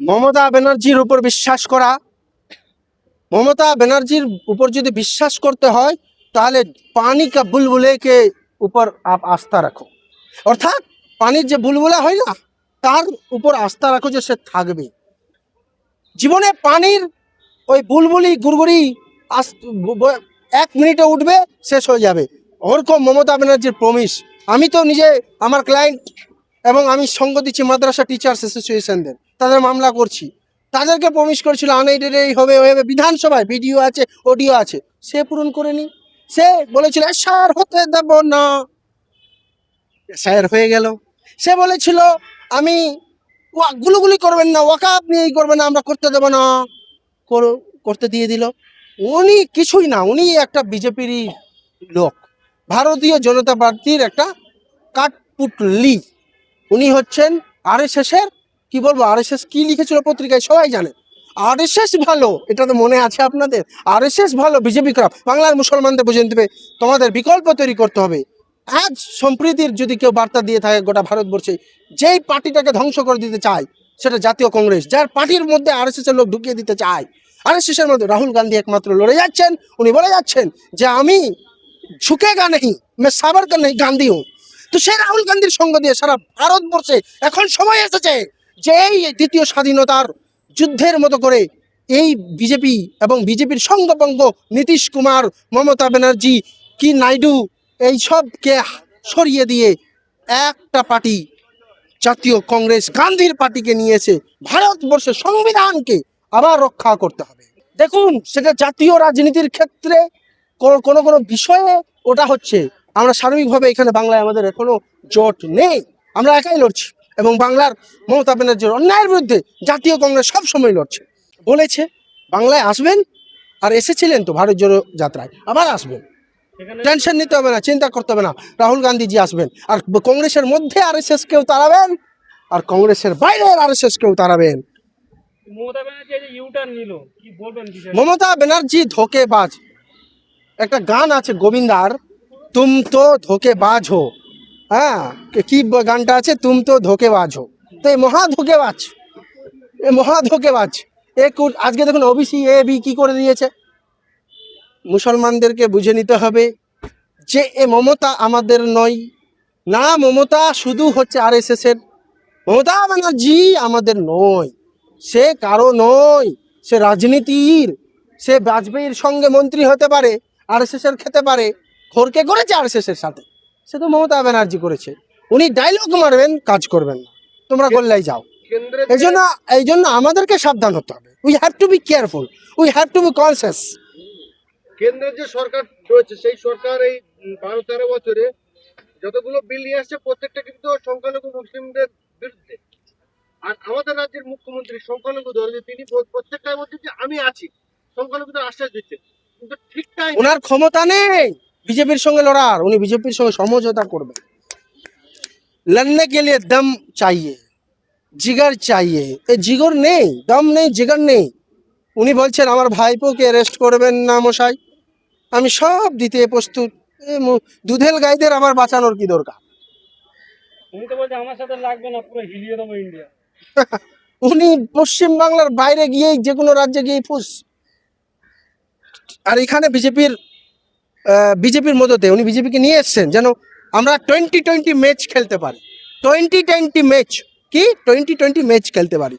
মমতা ব্যানার্জির উপর বিশ্বাস করা, মমতা ব্যানার্জির উপর যদি বিশ্বাস করতে হয় তাহলে পানি কা বুলবুলে কে উপর আপ আস্থা রাখো, অর্থাৎ পানির যে বুলবুলা হয় না তার উপর আস্থা রাখো যে সে থাকবে। জীবনে পানির ওই বুলবুলি গুড়গুড়ি এক মিনিটে উঠবে, শেষ হয়ে যাবে। ওরকম মমতা ব্যানার্জির প্রমিস। আমি তো নিজে আমার ক্লায়েন্ট এবং আমি সঙ্গ দিচ্ছি মাদ্রাসা টিচার্স অ্যাসোসিয়েশনদের, তাদের মামলা করছি। তাদেরকে প্রমিস করেছিল আনএডেড এই হবে ওই হবে, বিধানসভায় ভিডিও আছে অডিও আছে, সে পূরণ করেনি। সে বলেছিল স্যার হতে দেব না, স্যার হয়ে গেল। সে বলেছিল আমি গুলুগুলি করবেন না, ওয়াকাফ নিয়ে করবেন না, আমরা করতে দেবো না, করতে দিয়ে দিল। উনি কিছুই না, উনি একটা বিজেপিরই লোক, ভারতীয় জনতা পার্টির একটা কাঠপুটলি। উনি হচ্ছেন আরএসএস এর, কি বলবো, আরএসএস কি লিখেছিল পত্রিকায় সবাই জানে। আরএসএস ভালো, এটা তো মনে আছে আপনাদের, আরএসএস ভালো বিজেপি খারাপ। বাংলার মুসলমানদের বুঝে নিতে হবে, তোমাদের বিকল্প তৈরি করতে হবে। আজ সম্প্রীতির যদি কেউ বার্তা দিয়ে থাকে গোটা ভারতবর্ষে, যেই পার্টিটাকে ধ্বংস করে দিতে চায় সেটা জাতীয় কংগ্রেস, যার পার্টির মধ্যে আরএসএস এর লোক ঢুকিয়ে দিতে চায়। আরএসএস এর মধ্যে রাহুল গান্ধী একমাত্র লড়ে যাচ্ছেন। উনি বলে যাচ্ছেন যে আমি ঝুঁকেগা নেই, मैं साबरकर नहीं गांधी हूँ। তো সেই রাহুল গান্ধীর সঙ্গ দিয়ে সারা ভারতবর্ষে এখন সময় এসেছে যে এই দ্বিতীয় স্বাধীনতার যুদ্ধের মতো করে এই বিজেপি এবং বিজেপির সঙ্গবঙ্গ নীতিশ কুমার, মমতা ব্যানার্জি, কি নাইডু, এই সবকে সরিয়ে দিয়ে একটা পার্টি জাতীয় কংগ্রেস গান্ধীর পার্টিকে নিয়েছে। ভারতবর্ষের সংবিধানকে আবার রক্ষা করতে হবে। দেখুন, সেটা জাতীয় রাজনীতির ক্ষেত্রে কোনো কোনো বিষয়ে ওটা হচ্ছে। আমরা সার্বিকভাবে এখানে বাংলায় আমাদের এখনো জোট নেই, আমরা একাই লড়ছি। এবং বাংলার মমতা ব্যানার্জির অন্যায়ের বিরুদ্ধে জাতীয় কংগ্রেস সবসময় লড়ছে। বলেছে বাংলায় আসবেন, আর এসেছিলেন তো ভারত জোড়ো যাত্রায়, আবার আসবেন, টেনশন নিতে হবে না, চিন্তা করতে হবে না। রাহুল গান্ধীজি আসবেন, আর কংগ্রেসের মধ্যে আরএসএস কেউ তাড়াবেন, আর কংগ্রেসের বাইরের আরএসএস কেউ তাড়াবেন। মমতা ব্যানার্জি ধোকেবাজ। একটা গান আছে গোবিন্দার, তুম তো ধোকেবাজ হো। হ্যাঁ, কি গানটা আছে, তুম তো ধোকেবাজ হো। তো এই মহা ধোকেবাজ, এই মহা ধোকেবাজ। আজকে দেখুন ওবিসি এ বি কি করে দিয়েছে। মুসলমানদেরকে বুঝে নিতে হবে যে এ মমতা আমাদের নয়, না মমতা শুধু হচ্ছে আরএসএস এর। মমতা ব্যানার্জি আমাদের নয়, সে কারো নয়, সে রাজনীতির। সে বাজপেয়ীর সঙ্গে মন্ত্রী হতে পারে, আরএসএস এর খেতে পারে, খোরকে করেছে আরএসএস এর সাথে, সে তো মমতা ব্যানার্জি করেছে। উনি ডায়লগ মারবেন, কাজ করবেন না, তোমরা করলেই যাও। এই জন্য আমাদেরকে সাবধান হতে হবে। We have to be careful, we have to B conscious. কেন্দ্রের যে সরকার রয়েছে সেই সরকার এই 12-13 বছরে যতগুলো বিল নিয়ে আসছে প্রত্যেকটা কিন্তু সংখ্যালঘু মুসলিমদের বিরুদ্ধে। আর আমাদের রাজ্যের মুখ্যমন্ত্রী সংখ্যালঘু ধরে তিনি প্রত্যেকটাই বলছেন যে আমি আছি, সংখ্যালঘুদের আশ্বাস দিচ্ছেন, কিন্তু ঠিক টাইম ওনার ক্ষমতা নেই বিজেপির সঙ্গে লড়ার, উনি বিজেপির সঙ্গে সমঝোতা করবেন। লড়নে কে লিয়ে দম চাইয়ে, জিগার চাইয়ে, এই জিগর নেই, দম নেই, জিগার নেই। উনি বলছেন আমার ভাইপোকে অ্যারেস্ট করবেন না মশাই, আমি সব দিতে প্রস্তুত। দুধেল গাইদের আবার বাঁচানোর কি দরকার? উনি তো বলছে আমার সাথে লাগবে না, পুরো হিলিয়ে দেবো ইন্ডিয়া। উনি পশ্চিম বাংলার বাইরে গিয়েই যে কোনো রাজ্যে গিয়ে ফুস। আর এখানে বিজেপির মদতে উনি বিজেপিকে নিয়ে এসছেন যেন আমরা 20-20 ম্যাচ খেলতে পারি। 20-20 ম্যাচ কি 20-20 ম্যাচ খেলতে পারি।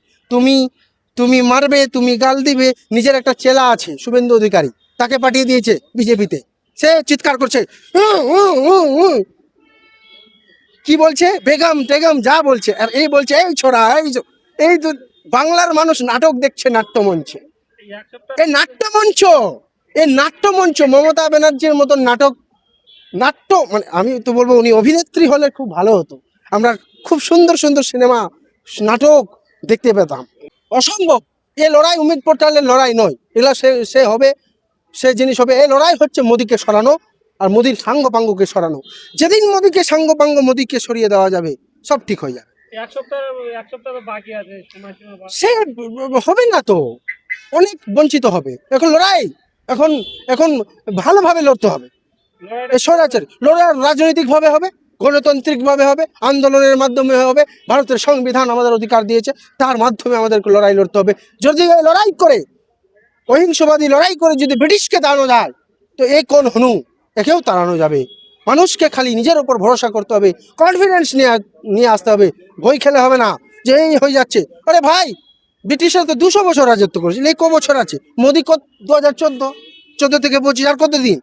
তুমি মারবে, তুমি গাল দিবে। নিজের একটা চেলা আছে শুভেন্দু অধিকারী, তাকে পাঠিয়ে দিয়েছে বিজেপিতে, সে চিৎকার করছে কি বলছে, বেগম টেগম যা বলছে, আর এই বলছে এই ছোড়া এই তো বাংলার মানুষ নাটক দেখছে নাট্যমঞ্চে। এই নাট্যমঞ্চ, এই নাট্যমঞ্চ মমতা ব্যানার্জির মতন নাট্য মানে আমি তো বলবো উনি অভিনেত্রী হলে খুব ভালো হতো, আমরা খুব সুন্দর সুন্দর সিনেমা নাটক দেখতে পেতাম। অসম্ভব, এ লড়াই উমিদ পোর্টালের লড়াই নয়, এগুলা সে হবে, সে জিনিস হবে। এই লড়াই হচ্ছে মোদিকে সরানো আর মোদির সাঙ্গপাঙ্গকে সরানো। যেদিন মোদিকে সাঙ্গপাঙ্গ মোদিকে সরিয়ে দেওয়া যাবে সব ঠিক হয়ে যাবে। এক সপ্তাহ বাকি আছে, সময়সীমা বাকি। সে হবে না তো, অনেক বঞ্চিত হবে। এখন লড়াই, এখন ভালোভাবে লড়তে হবে। লড়াইটা স্বৈরাচার লড়াই রাজনৈতিকভাবে হবে, গণতান্ত্রিকভাবে হবে, আন্দোলনের মাধ্যমে হবে। ভারতের সংবিধান আমাদের অধিকার দিয়েছে, তার মাধ্যমে আমাদেরকে লড়াই লড়তে হবে। যদি এই লড়াই করে, অহিংসবাদী লড়াই করে যদি ব্রিটিশকে দাঁড়ানো যায়, তো এ কোন হনু, একেও তাড়ানো যাবে। মানুষকে খালি নিজের ওপর ভরসা করতে হবে, কনফিডেন্স নিয়ে আসতে হবে। বই খেলে হবে না যে এই হয়ে যাচ্ছে। আরে ভাই, ব্রিটিশরা তো 200 বছর রাজত্ব করেছিল, এই ক বছর আছে? মোদী 2014 থেকে 25 আর কতদিন?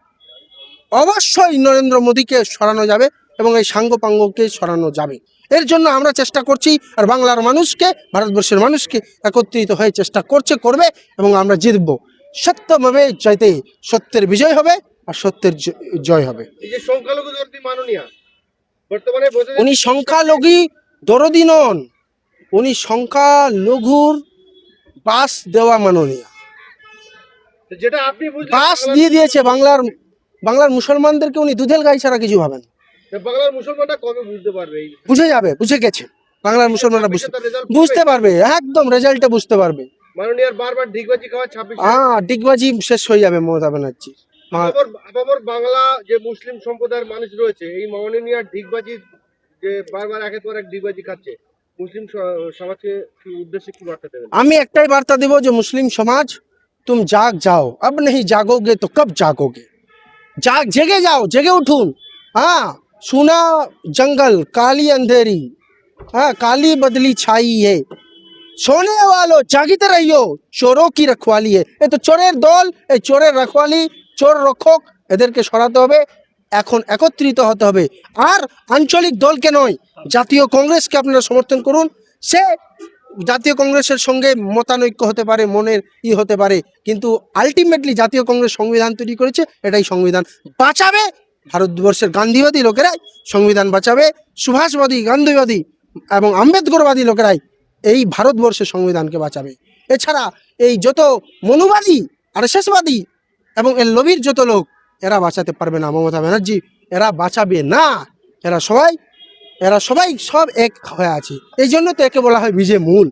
অবশ্যই নরেন্দ্র মোদীকে সরানো যাবে এবং এই সাঙ্গপাঙ্গকে সরানো যাবে। এর জন্য আমরা চেষ্টা করছি, আর বাংলার মানুষকে, ভারতবর্ষের মানুষকে একত্রিত হয়ে চেষ্টা করবে এবং আমরা জিতব। সত্যভাবে জয়তে, সত্যের বিজয় হবে আর সত্যের জয় হবে। এই যে সংখ্যালঘু দরদি মাননীয় বর্তমানে বোঝা উনি সংখ্যালঘু দরদি নন, উনি সংখ্যালঘুর বাস দেওয়া মাননীয়। যাচ্ছে, যেটা আপনি বুঝলেন বাস দিয়ে দিয়েছে বাংলার মুসলমানদেরকে। উনি দুধের গাই ছাড়া কিছু ভাবেন। বাংলার মুসলমানরা কবে বুঝতে পারবে এই বুঝে যাবে, বুঝে গেছে বাংলার মুসলমানরা, বুঝতে পারবে, একদম রেজাল্টটা বুঝতে পারবে। মাননীয় বারবার ডিগবাজি খাওয়া 26 ডিগবাজি শেষ হয়ে যাবে মমতা ব্যানার্জি। আবার বাংলা যে মুসলিম সম্প্রদায়ের মানুষ রয়েছে, এই মাননীয় ডিগবাজি যে বারবার একের পর এক ডিগবাজি খাচ্ছে, মুসলিম সমাজকে কি উদ্দেশ্যে কি বার্তা দেবেন? আমি একটাই বার্তা দেব যে মুসলিম সমাজ, तुम जाग जाओ, अब नहीं जागोगे तो कब जागोगे। জেগে যাও, জেগে উঠুন। हाँ, सुना जंगल काली अंधेरी, हाँ काली बदली छाई है, सोने वालों জাগিতে রহিও, চোরও কি রখওয়ালি है। এ তো চোরের দল, এই চোরের রখওয়ালি, চোর রক্ষক, এদেরকে সরাতে হবে। এখন একত্রিত হতে হবে, আর আঞ্চলিক দলকে নয়, জাতীয় কংগ্রেসকে আপনারা সমর্থন করুন। সে জাতীয় কংগ্রেসের সঙ্গে মতানৈক্য হতে পারে, মনের হতে পারে, কিন্তু আলটিমেটলি জাতীয় কংগ্রেস সংবিধান তৈরি করেছে, এটাই সংবিধান বাঁচাবে। ভারতবর্ষের গান্ধীবাদী লোকেরাই সংবিধান বাঁচাবে, সুভাষবাদী, গান্ধীবাদী এবং আম্বেদকরবাদী লোকেরাই এই ভারতবর্ষের সংবিধানকে বাঁচাবে। এছাড়া এই যত মনুবাদী, আরএসএসবাদী এবং এর লবির যত লোক, এরা বাঁচাতে পারবে না মমতা ব্যানার্জি, এরা বাঁচাবে না। এরা সবাই সব এক হয়ে আছে, এই জন্য তো একে বলা হয় বীজে মূল।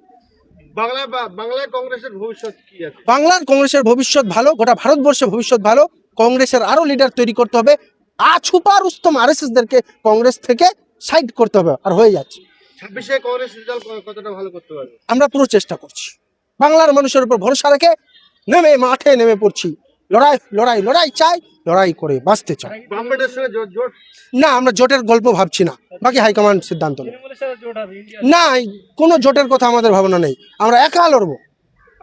বাংলায় কংগ্রেসের ভবিষ্যৎ কি আছে? বাংলার কংগ্রেসের ভবিষ্যৎ ভালো, গোটা ভারতবর্ষের ভবিষ্যৎ ভালো। কংগ্রেসের আরো লিডার তৈরি করতে হবে, আছুপা রুস্তম আরএসএসদেরকে কংগ্রেস থেকে সাইড করতে হবে, আর হয়ে যাচ্ছে। 26-এ কংগ্রেস রেজাল্ট কতটা ভালো করতে পারবে? আমরা পুরো চেষ্টা করছি, বাংলার মানুষের উপর ভরসা রেখে মাঠে নেমে পড়ছি। লড়াই লড়াই লড়াই চাই, লড়াই করে বাঁচতে চাই। বামপেটের সঙ্গে জোট না, আমরা জোটের গল্প ভাবছি না, বাকি হাইকমান্ড সিদ্ধান্ত নেই। তৃণমূলের সাথে জোট হবে ইন্ডিয়া। না, কোনো জোটের কথা আমাদের ভাবনা নেই, আমরা একা লড়বো।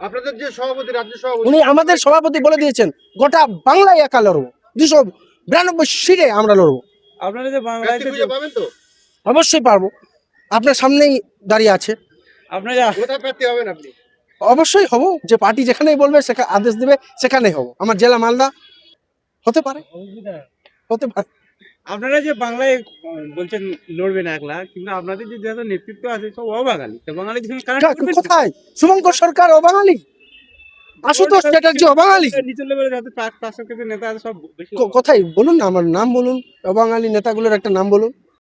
আপনাদের যে সভাপতি, রাজ্য সভাপতি, উনি আমাদের সভাপতি বলে দিয়েছেন, গোটা বাংলায় একা লড়বো, 292 সিটে আমরা লড়বো। আপনারা যে বাংলায় প্রার্থী খুঁজে পাবেন তো? অবশ্যই পারবো, আপনার সামনেই দাঁড়িয়ে আছে। আপনারা কোথায় প্রার্থী হবেন আপনি? অবশ্যই হব, যে পার্টি যেখানেই বলবে, সেখানে আদেশ দেবে, সেখানেই হব। আমার জেলা মালদা, হতে পারে। আপনারা যে বাংলায় বলছেন লড়বেন একলা, কিন্তু আপনাদের যে যত নেতৃত্ব আছে সব অবাঙালি, তো বাঙালি কোথায়? শুভঙ্কর সরকার অবাঙালি, আশুতোষ চ্যাটার্জি অবাঙালি। নিচের লেভেলে যত শাসকের নেতা আছে সব বেশি কোথায় বলুন না, আমার নাম বলুন, অবাঙালি নেতাগুলোর একটা নাম বলুন।